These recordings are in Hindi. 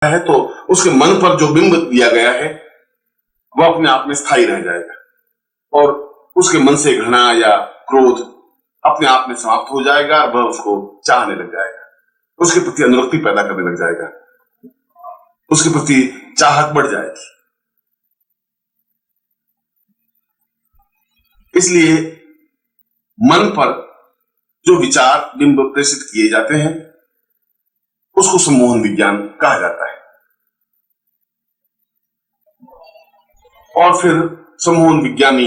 है तो उसके मन पर जो बिंब दिया गया है वह अपने आप में स्थायी रह जाएगा और उसके मन से घृणा या क्रोध अपने आप में समाप्त हो जाएगा। वह उसको चाहने लग जाएगा, उसके प्रति अनुरक्ति पैदा करने लग जाएगा, उसके प्रति चाहत बढ़ जाएगी। इसलिए मन पर जो विचार बिंब प्रेषित किए जाते हैं उसको सम्मोहन विज्ञान कहा जाता है। और फिर सम्मोहन विज्ञानी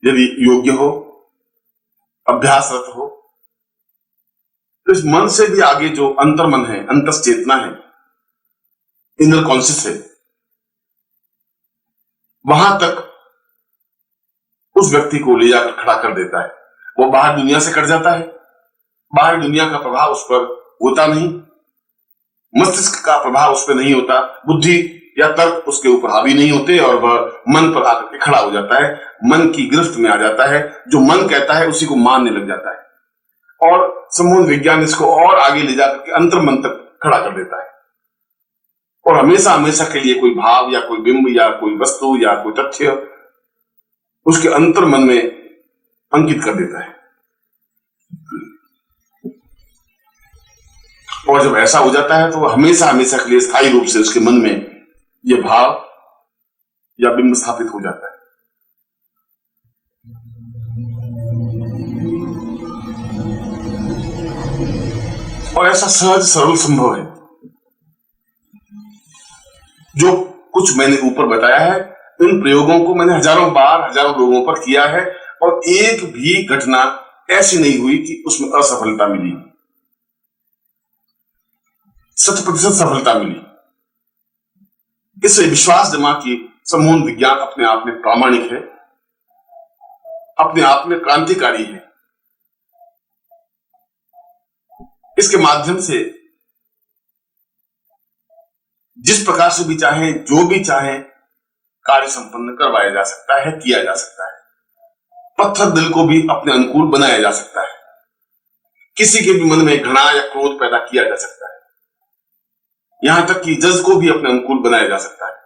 यदि योग्य हो, अभ्यासरत हो, तो इस मन से भी आगे जो अंतर्मन है, अंतश्चेतना है, इनर कॉन्शियस है, वहां तक उस व्यक्ति को ले जाकर खड़ा कर देता है। वो बाहर दुनिया से कट जाता है, बाहर दुनिया का प्रभाव उस पर होता नहीं, मस्तिष्क का प्रभाव उस पर नहीं होता, बुद्धि या तर्क उसके ऊपर हावी नहीं होते और वह मन पर आकर के खड़ा हो जाता है, मन की गिरफ्त में आ जाता है। जो मन कहता है उसी को मानने लग जाता है और सम्मोहन विज्ञान इसको और आगे ले जाकर के अंतर्मन तक खड़ा कर देता है और हमेशा हमेशा के लिए कोई भाव या कोई बिंब या कोई वस्तु या कोई तथ्य उसके अंतर्मन में अंकित कर देता है। और जब ऐसा हो जाता है तो वह हमेशा हमेशा के लिए स्थायी रूप से उसके मन में यह भाव या बिंब स्थापित हो जाता है। और ऐसा सहज सरल संभव है। जो कुछ मैंने ऊपर बताया है, इन प्रयोगों को मैंने हजारों बार हजारों लोगों पर किया है और एक भी घटना ऐसी नहीं हुई कि उसमें असफलता मिली, 100% सफलता मिली। इससे विश्वास जमा कि सम्मोहन विज्ञान अपने आप में प्रामाणिक है, अपने आप में क्रांतिकारी है। इसके माध्यम से जिस प्रकार से भी चाहे, जो भी चाहे, कार्य संपन्न करवाया जा सकता है, किया जा सकता है। पत्थर दिल को भी अपने अनुकूल बनाया जा सकता है, किसी के भी मन में घृणा या क्रोध पैदा किया जा सकता है, यहां तक कि जज को भी अपने अनुकूल बनाया जा सकता है,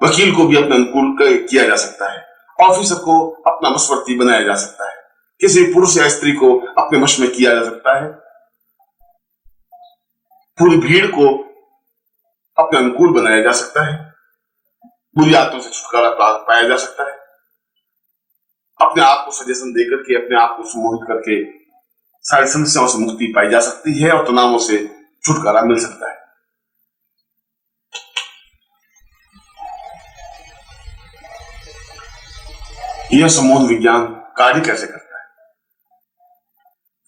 वकील को भी अपने अनुकूल किया जा सकता है, ऑफिसर को अपना वशवर्ती बनाया जा सकता है, किसी पुरुष या स्त्री को अपने वश में किया जा सकता है, पूरी भीड़ को अपने अनुकूल बनाया जा सकता है, बुरी आदतों से छुटकारा पाया जा सकता है, अपने आप को सजेशन देकर के अपने आप को सम्मोहित करके सारी समस्याओं से मुक्ति पाई जा सकती है और तनावों से छुटकारा मिल सकता है। यह सम्मोहन विज्ञान कार्य कैसे करता है,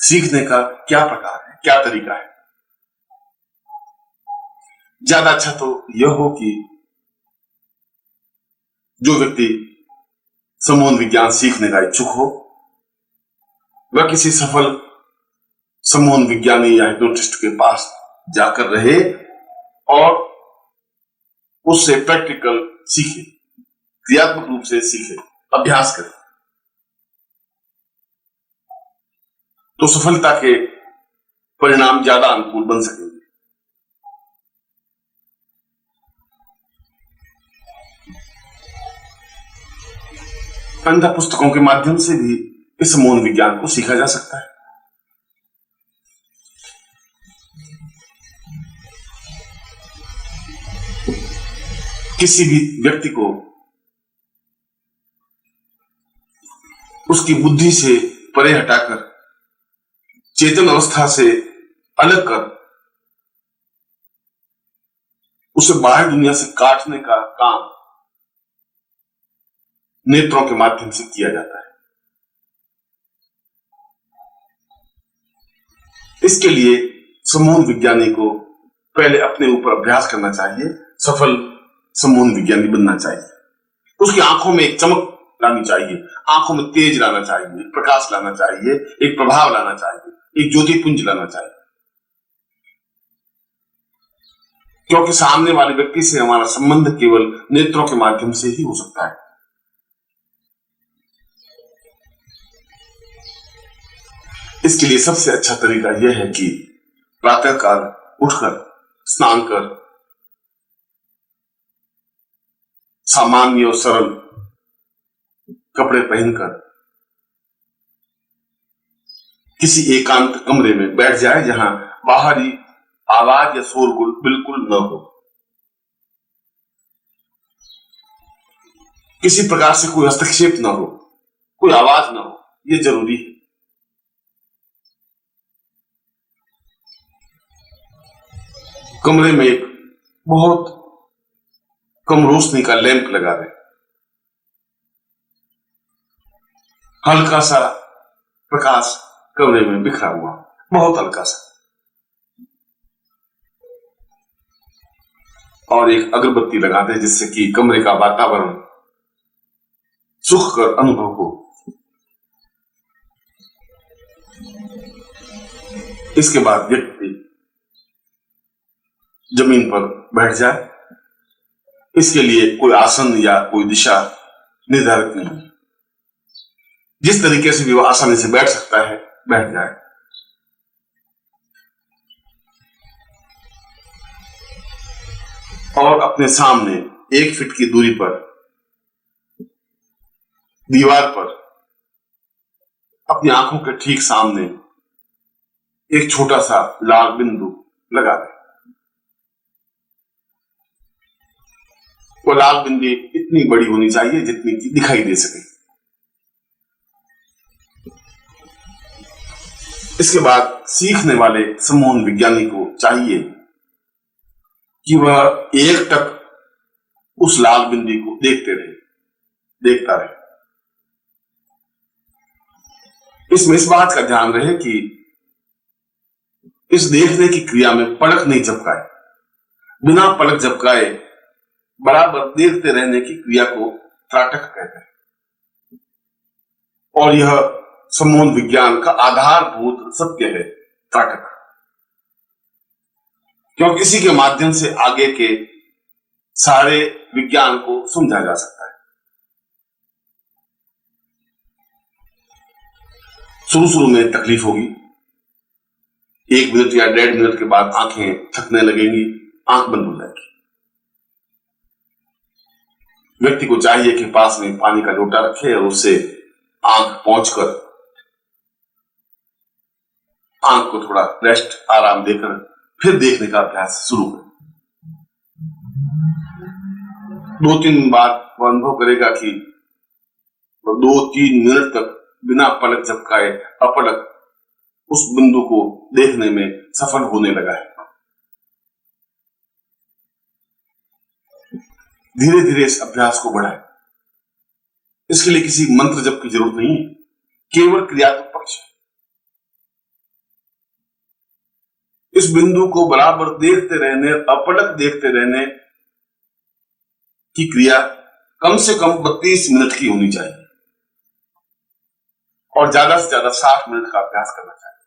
सीखने का क्या प्रकार है, क्या तरीका है। ज्यादा अच्छा तो यह हो कि जो व्यक्ति सम्मोहन विज्ञान सीखने का इच्छुक हो वह किसी सफल सम्मोहन विज्ञानी या हिप्नोटिस्ट के पास जाकर रहे और उससे प्रैक्टिकल सीखे, क्रियात्मक रूप से सीखे, अभ्यास करे, तो सफलता के परिणाम ज्यादा अनुकूल बन सकेंगे। अन्य पुस्तकों के माध्यम से भी इस सम्मोहन विज्ञान को सीखा जा सकता है। किसी भी व्यक्ति को उसकी बुद्धि से परे हटाकर चेतन अवस्था से अलग कर उसे बाहर दुनिया से काटने का काम नेत्रों के माध्यम से किया जाता है। इसके लिए सम्मोहन विज्ञानी को पहले अपने ऊपर अभ्यास करना चाहिए, सफल सम्मोहन विज्ञानी बनना चाहिए। उसकी आंखों में एक चमक लानी चाहिए, आंखों में तेज लाना चाहिए, एक प्रकाश लाना चाहिए, एक प्रभाव लाना चाहिए, एक ज्योतिपुंज लाना चाहिए। क्योंकि सामने वाले व्यक्ति से हमारा संबंध केवल नेत्रों के माध्यम से ही हो सकता है। इसके लिए सबसे अच्छा तरीका यह है कि प्रातःकाल उठकर स्नान कर सामान्य और सरल कपड़े पहनकर किसी एकांत कमरे में बैठ जाए जहां बाहरी आवाज या शोरगुल बिल्कुल न हो, किसी प्रकार से कोई हस्तक्षेप न हो, कोई आवाज न हो, यह जरूरी है। कमरे में एक बहुत कम रोशनी का लैंप लगा दें, हल्का सा प्रकाश कमरे में बिखरा हुआ, बहुत हल्का सा, और एक अगरबत्ती लगा दें जिससे कि कमरे का वातावरण सुखकर अनुभव हो। इसके बाद व्यक्ति जमीन पर बैठ जाए। इसके लिए कोई आसन या कोई दिशा निर्धारित नहीं है, जिस तरीके से भी वो आसानी से बैठ सकता है बैठ जाए। और अपने सामने 1 फीट की दूरी पर दीवार पर अपनी आंखों के ठीक सामने एक छोटा सा लाल बिंदु लगा दें। वो लाल बिंदु इतनी बड़ी होनी चाहिए जितनी कि दिखाई दे सके। इसके बाद सीखने वाले सम्मोहन विज्ञानी को चाहिए कि वह एक टक उस लाल बिंदु को देखता रहे। इसमें इस बात का ध्यान रहे कि इस देखने की क्रिया में पलक नहीं झपकाए। बिना पलक झपकाए बराबर देखते रहने की क्रिया को त्राटक कहते हैं, और यह सम्मोहन विज्ञान का आधारभूत सत्य है, त्राटक, क्योंकि इसी के माध्यम से आगे के सारे विज्ञान को समझा जा सकता है। शुरू में तकलीफ होगी, 1 मिनट या 1.5 मिनट के बाद आंखें थकने लगेंगी, आंख बंद हो जाएगी। व्यक्ति को चाहिए कि पास में पानी का लोटा रखे और उससे आंख पहुंचकर आंख को थोड़ा रेस्ट, आराम देकर फिर देखने का अभ्यास शुरू करें। 2-3 बार वो अनुभव करेगा कि 2-3 मिनट तक बिना पलक झपकाए अपलक उस बिंदु को देखने में सफल होने लगा है। धीरे धीरे इस अभ्यास को बढ़ाएं। इसके लिए किसी मंत्र जप की जरूरत नहीं है, केवल क्रियात्मक पक्ष है। इस बिंदु को बराबर देखते रहने, अपलक देखते रहने की क्रिया कम से कम 32 मिनट की होनी चाहिए और ज्यादा से ज्यादा 60 मिनट का अभ्यास करना चाहिए।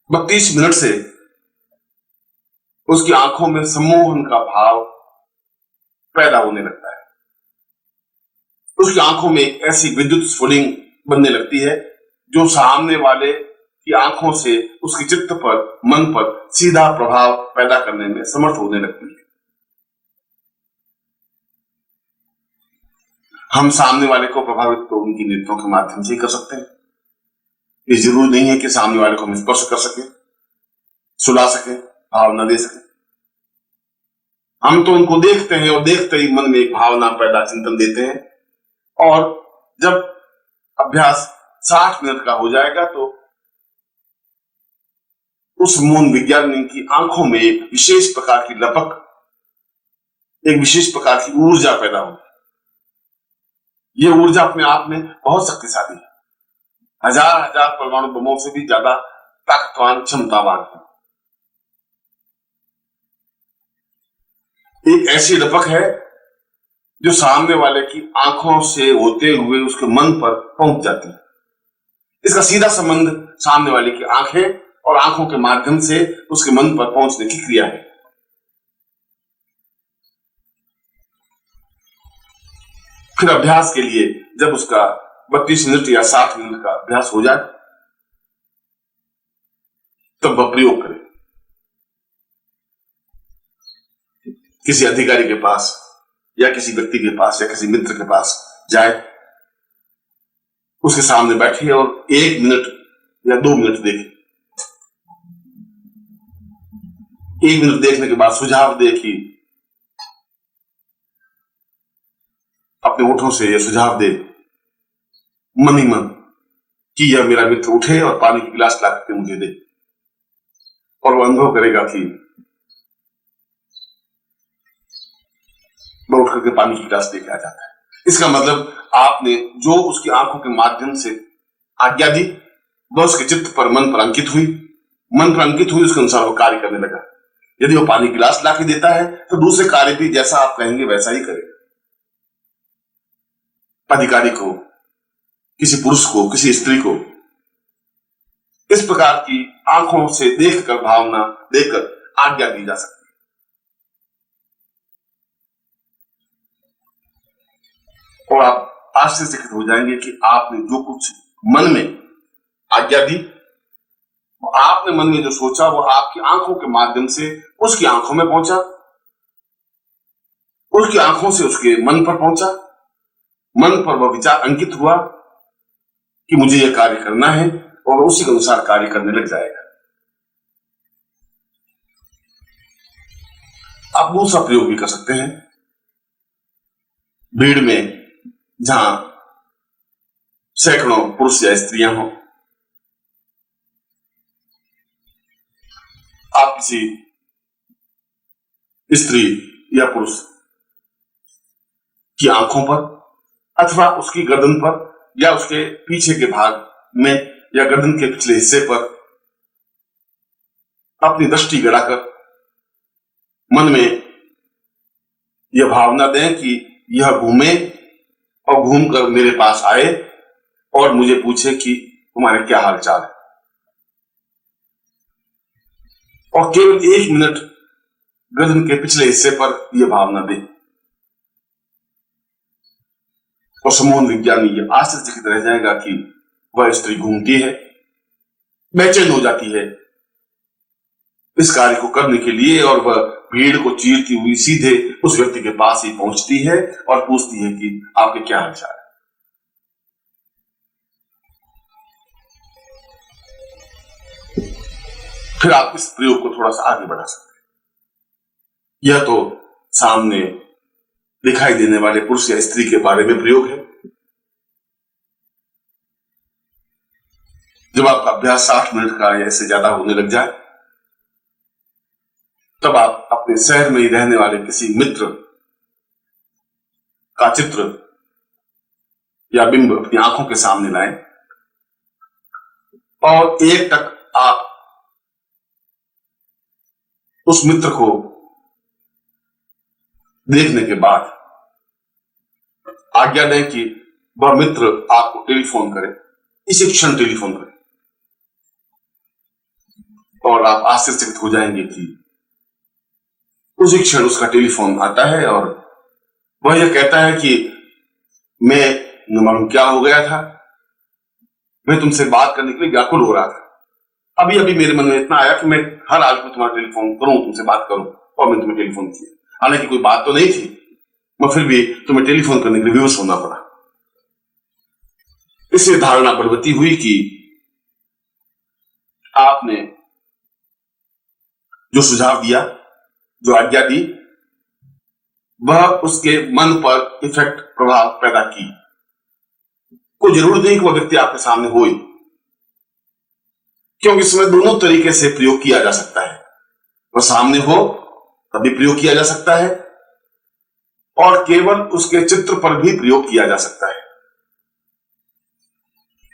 32 मिनट से उसकी आंखों में सम्मोहन का भाव पैदा होने लगता है। उसकी आंखों में एक ऐसी विद्युत स्फुलिंग बनने लगती है जो सामने वाले की आंखों से उसके चित्त पर, मन पर सीधा प्रभाव पैदा करने में समर्थ होने लगती है। हम सामने वाले को प्रभावित तो उनकी नेत्रों के माध्यम से ही कर सकते हैं। ये जरूरी नहीं है कि सामने वाले को हम स्पर्श कर सके, सुला सके, भाव न दे सके। हम तो उनको देखते हैं और देखते ही मन में एक भावना पैदा, चिंतन देते हैं, और जब अभ्यास 60 मिनट का हो जाएगा तो उस मौन विज्ञानी की आंखों में एक विशेष प्रकार की लपक, एक विशेष प्रकार की ऊर्जा पैदा होगी। यह ऊर्जा अपने आप में बहुत शक्तिशाली है, हजार परमाणु बमों से भी ज्यादा ताकतवान, क्षमतावान है। एक ऐसी लपक है जो सामने वाले की आंखों से होते हुए उसके मन पर पहुंच जाती है। इसका सीधा संबंध सामने वाले की आंखें और आंखों के माध्यम से उसके मन पर पहुंचने की क्रिया है। फिर अभ्यास के लिए जब उसका 32 मिनट या 60 मिनट का अभ्यास हो जाए तब वह प्रयोग करे। किसी अधिकारी के पास या किसी व्यक्ति के पास या किसी मित्र के पास जाए, उसके सामने बैठिए और 1 मिनट या 2 मिनट देखें। 1 मिनट देखने के बाद सुझाव दे कि अपने होठों से यह सुझाव दे मन ही मन कि यह मेरा मित्र उठे और पानी की गिलास ला करके मुझे दे, और वह अनुभव करेगा कि वह उठ करके पानी की गिलास लेके आ जाता है। इसका मतलब आपने जो उसकी आंखों के माध्यम से आज्ञा दी, वह उसके चित्त पर, मन पर अंकित हुई, मन पर अंकित हुई, उसके अनुसार वो कार्य करने लगा। यदि वो पानी गिलास ला के देता है तो दूसरे कार्य भी जैसा आप कहेंगे वैसा ही करेगा। अधिकारी को, किसी पुरुष को, किसी स्त्री को इस प्रकार की आंखों से देखकर, भावना देकर आज्ञा दी जा सकती है, और आप आश्चर्यचकित हो जाएंगे कि आपने जो कुछ मन में आज्ञा दी, आपने मन में जो सोचा, वो आपकी आंखों के माध्यम से उसकी आंखों में पहुंचा, उसकी आंखों से उसके मन पर पहुंचा, मन पर वह विचार अंकित हुआ कि मुझे यह कार्य करना है, और उसी के अनुसार कार्य करने लग जाएगा। आप दूसरा प्रयोग भी कर सकते हैं। भीड़ में जहां सैकड़ों पुरुष या स्त्रियां हों, आप किसी स्त्री या पुरुष की आंखों पर अथवा उसकी गर्दन पर या उसके पीछे के भाग में या गर्दन के पिछले हिस्से पर अपनी दृष्टि गड़ाकर मन में यह भावना दें कि यह घूमे और घूमकर मेरे पास आए और मुझे पूछे कि तुम्हारे क्या हाल चाल है, और केवल 1 मिनट गर्दन के पिछले हिस्से पर यह भावना दे, और समूह विज्ञानी यह आश्चर्यचकित रह जाएगा कि वह स्त्री घूमती है, बेचैन हो जाती है इस कार्य को करने के लिए, और वह भीड़ को चीरती हुई सीधे उस व्यक्ति के पास ही पहुंचती है और पूछती है कि आपके क्या हाल चाल है। फिर आप इस प्रयोग को थोड़ा सा आगे बढ़ा सकते हैं। यह तो सामने दिखाई देने वाले पुरुष या स्त्री के बारे में प्रयोग है। जब आपका अभ्यास 60 मिनट का या इससे ज्यादा होने लग जाए, तब आप अपने शहर में ही रहने वाले किसी मित्र का चित्र या बिंब अपनी आंखों के सामने लाएं, और एक टक आप उस मित्र को देखने के बाद आज्ञा दें कि वह मित्र आपको टेलीफोन करे, इसी क्षण टेलीफोन करे, और आप आश्चर्यचकित हो जाएंगे कि उसी क्षण उसका टेलीफोन आता है और वह यह कहता है कि मैं न मालूम क्या हो गया था, मैं तुमसे बात करने के लिए व्याकुल हो रहा था, अभी अभी मेरे मन में इतना आया कि मैं हर हाल में तुम्हारा टेलीफोन करूं, तुमसे बात करूं, और मैं तुम्हें टेलीफोन किया। हालांकि कोई बात तो नहीं थी, मगर फिर भी तुम्हें टेलीफोन करने के लिए विवश होना पड़ा। इससे धारणा बलवती हुई कि आपने जो सुझाव दिया, जो आज्ञा दी, वह उसके मन पर इफेक्ट, प्रभाव पैदा की। कोई जरूरत नहीं कि वह व्यक्ति आपके सामने हो, क्योंकि इसमें दोनों तरीके से प्रयोग किया जा सकता है। वह सामने हो तभी प्रयोग किया जा सकता है, और केवल उसके चित्र पर भी प्रयोग किया जा सकता है।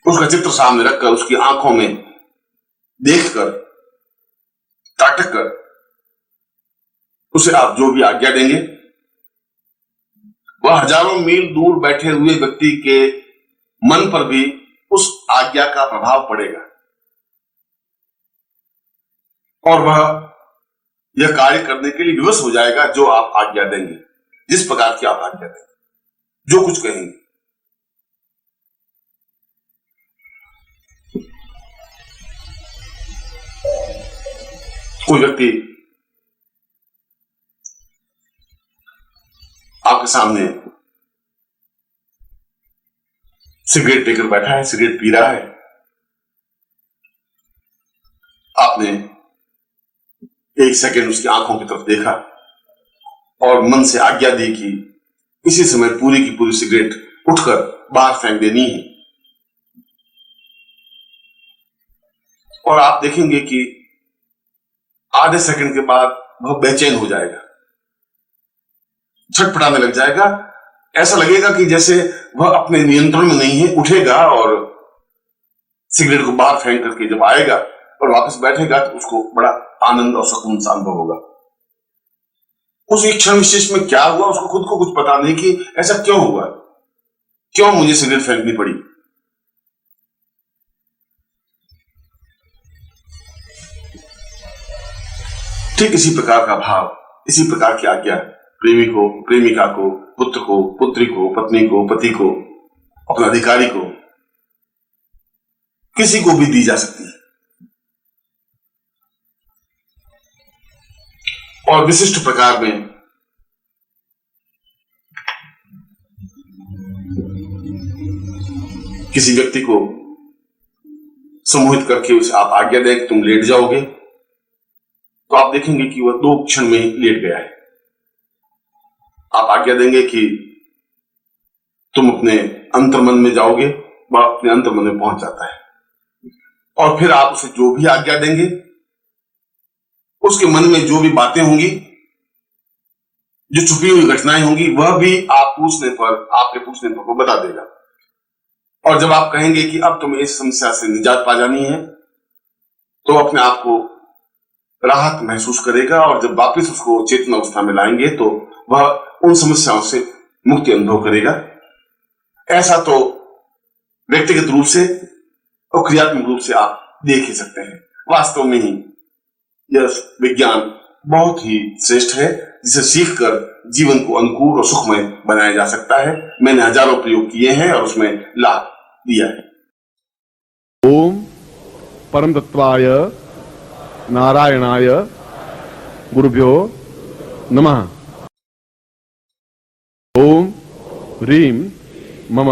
उसका चित्र सामने रखकर, उसकी आंखों में देखकर, ताटक कर उसे आप जो भी आज्ञा देंगे, वह हजारों मील दूर बैठे हुए व्यक्ति के मन पर भी उस आज्ञा का प्रभाव पड़ेगा, और वह यह कार्य करने के लिए विवश हो जाएगा जो आप आज्ञा देंगे, जिस प्रकार की आप आज्ञा देंगे, जो कुछ कहेंगे। कोई व्यक्ति आपके सामने सिगरेट लेकर बैठा है, सिगरेट पी रहा है, आपने एक सेकंड उसकी आंखों की तरफ देखा और मन से आज्ञा दी कि इसी समय पूरी की पूरी सिगरेट उठकर बाहर फेंक देनी है। और आप देखेंगे कि आधे सेकंड के बाद वह बेचैन हो जाएगा, छटपटाने लग जाएगा। ऐसा लगेगा कि जैसे वह अपने नियंत्रण में नहीं है, उठेगा और सिगरेट को बाहर फेंक करके जब आएगा और वापस बैठेगा तो उसको बड़ा आनंद और सुकून सा अनुभव होगा। उस एक क्षण विशेष में क्या हुआ उसको खुद को कुछ पता नहीं कि ऐसा क्यों हुआ, क्यों मुझे सिगरेट फेंकनी पड़ी। ठीक इसी प्रकार का भाव, इसी प्रकार की आज्ञा प्रेमी को, प्रेमिका को, पुत्र को, पुत्री को, पत्नी को, पति को, अपने अधिकारी को, किसी को भी दी जा सकती है। और विशिष्ट प्रकार में किसी व्यक्ति को सम्मोहित करके उसे आप आज्ञा दें कि तुम लेट जाओगे, तो आप देखेंगे कि वह 2 क्षण में ही लेट गया है। आप आज्ञा देंगे कि तुम अपने अंतर्मन में जाओगे, वह अपने अंतर्मन में पहुंच जाता है। और फिर आप उसे जो भी आज्ञा देंगे, उसके मन में जो भी बातें होंगी, जो छुपी हुई घटनाएं होंगी, वह भी आप पूछने पर, आपके पूछने पर वो बता देगा। और जब आप कहेंगे कि अब तुम्हें इस समस्या से निजात पा जानी है, तो अपने आप को राहत महसूस करेगा। और जब वापस उसको चेतन अवस्था में लाएंगे तो वह उन समस्याओं से मुक्ति अनुभव करेगा। ऐसा तो व्यक्तिगत रूप से और क्रियात्मक रूप से आप देख ही सकते हैं। वास्तव में ही यह विज्ञान बहुत ही श्रेष्ठ है, जिसे सीखकर जीवन को अनुकूल और सुखमय बनाया जा सकता है। मैंने हजारों प्रयोग किए हैं और उसमें लाभ दिया है। ओम परम तत्वाय नारायणाय गुरुभ्यो नमः। ओम ह्रीं मम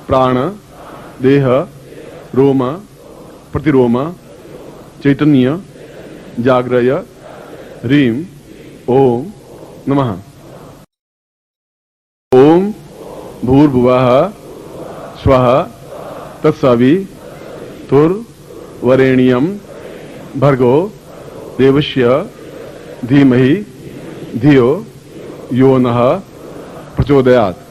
प्राण देह रोम प्रतिरोम चैतन्य जाग्रय ह्रीं ओम नमः। ओम भूर्भुवः स्वः तत्सवितुर्वरेण्यं भर्गो देवस्य धीमहि धियो यो नः प्रचोदयात्।